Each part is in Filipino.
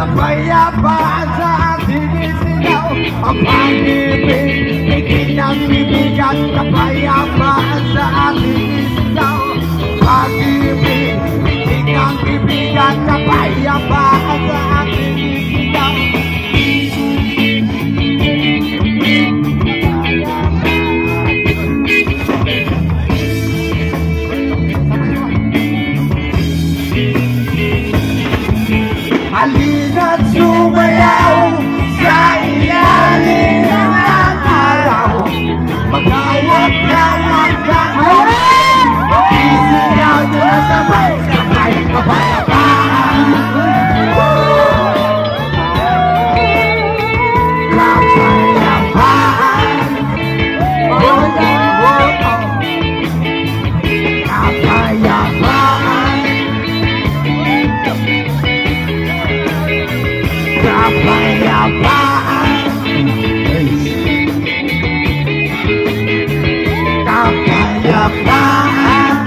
Kapayapaan sa ating isigaw. Ang pag-ibig, higit ng bibigat. Kapayapaan sa ating isigaw. Pag-ibig, higit ng bibigat. Kapayapaan sa ating isigaw. Halina't sumayaw sa ilalim ng araw. Magkawag-kawag kang isigaw nyo na sabay-sabay. Kapayapaan, kapayapaan, kapayapaan,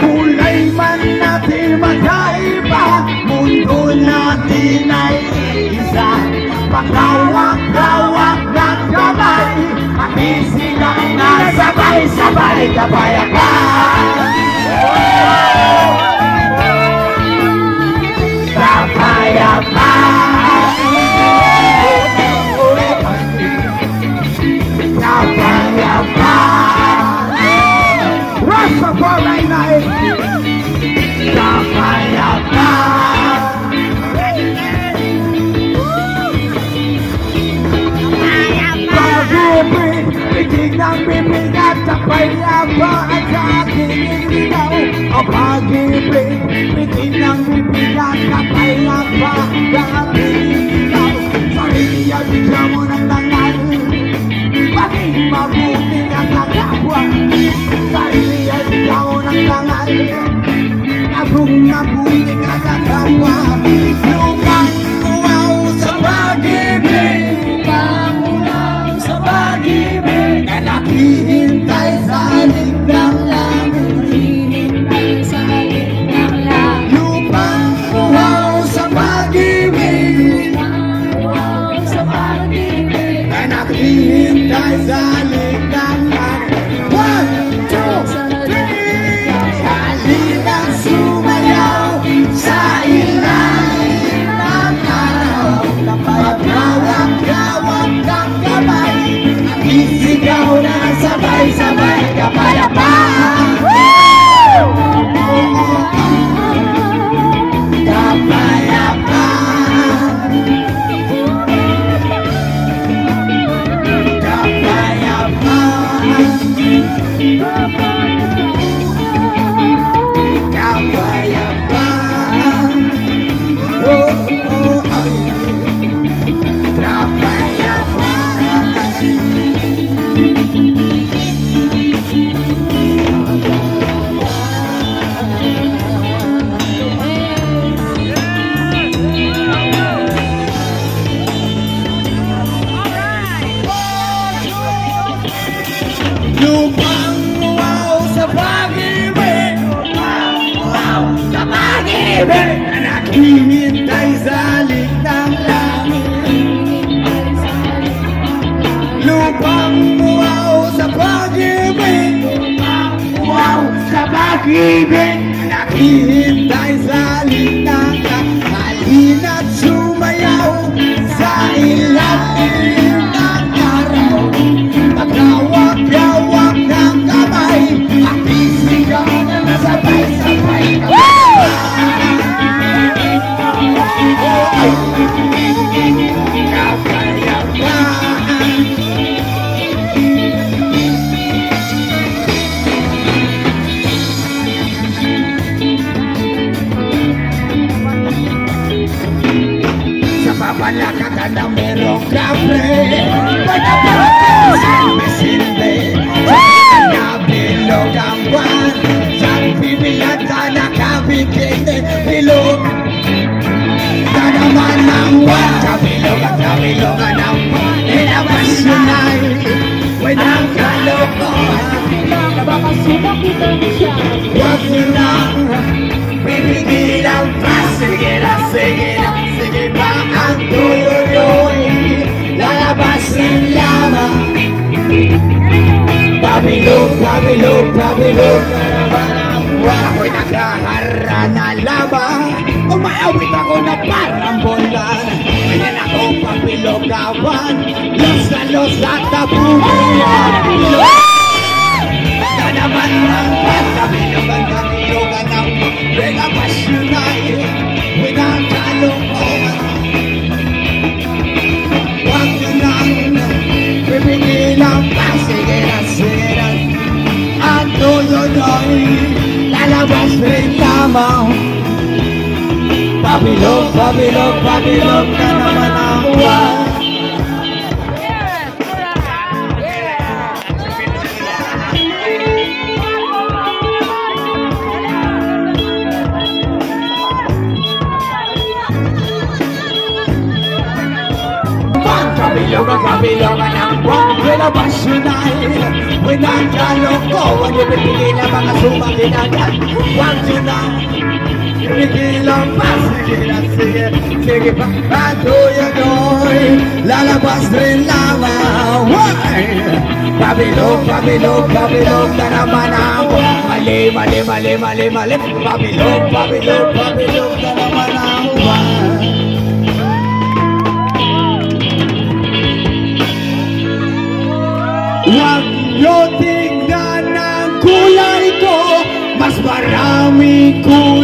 kulay man natin magkaiba, mundo natin ay isa. Pagkawak-kawak ng kamay, makisilang na sabay-sabay. Kapayapaan, kapayapaan, kapayapaan, Rastafari night. Kapayapaan, pag-ibig, higit ng bibigat. Kapayapaan sa ating isigaw. Ang pag-ibig, higit ng bibigat. Kapayapaan sa ating isigaw. Sarili at bigyan mo ng tangal, maging mabuti ang nakapwa. Sarili at bigyan mo ng tangal, maging mabuti ang nakapwa. Lumang uwaw sa pag-ibig, lumang uwaw sa pag-ibig, na naghihintay sa halik ng langit. Lumang uwaw sa pag-ibig, na naghihintay sa halik ng langit. 1, 2, 3, halina't sumayaw sa ilalim ng araw. Magkawag-kawag ng kamay, isigaw na sabay-sabay. Kapayapaan, kapayapaan, kapayapaan, kapayapaan, oh, oh, ay, kapayapaan. Lumang uwaw sa pag-ibig, lumang uwaw sa pag-ibig, na naghihintay sa halik ng langit. Lumang uwaw sa pag-ibig, lumang uwaw sa pag-ibig, na naghihintay sa halik ng langit. Halina't sumayaw sa ilalim ng araw. Pagkawag-kawag ng kamay, at isigaw na sabay-sabay. Sa pabalakatan ng merong kape, pagkapagod silbi-silbi, nabilog ang buwan, siyang bibigyan Sumakitan siya. Huwag nyo nang pipigilan pa. Sige na, sige na, sige pa. Ang tuyo nyo'y lalabas rin lamang. Pabilog, pabilog, pabilog na naman ang buwan. Ako'y naghahara na lamang. Umaawit ako na parang bolan. Ganyan ako pabilogawan. Los na los at tabuhan. Na naman ang pagkabilogan, kabilogan ng mega pasyonay. Winakalokohan. Huwag nyo nang pipigilan pa. Sige na, sige na. Ang tuyo nyo'y lalabas rin lamang. Pabilog, pabilog, pabilog na naman ang buwan. Kabilogan ang buwan, lalabas yun ay winagalokohan. Ibigil ang mga sumakinagan. Huwag yun na pipigilan pa. Sige na, sige, sige pa. Ang tuyo nyo'y lalabas rin lamang. Pabilog, pabilog, pabilog na naman ang buwan. Mali, mali, mali, mali, mali. Pabilog, pabilog, pabilog na naman ang buwan. Huwag nyo tingnan ang kulay ko, mas maraming kulay.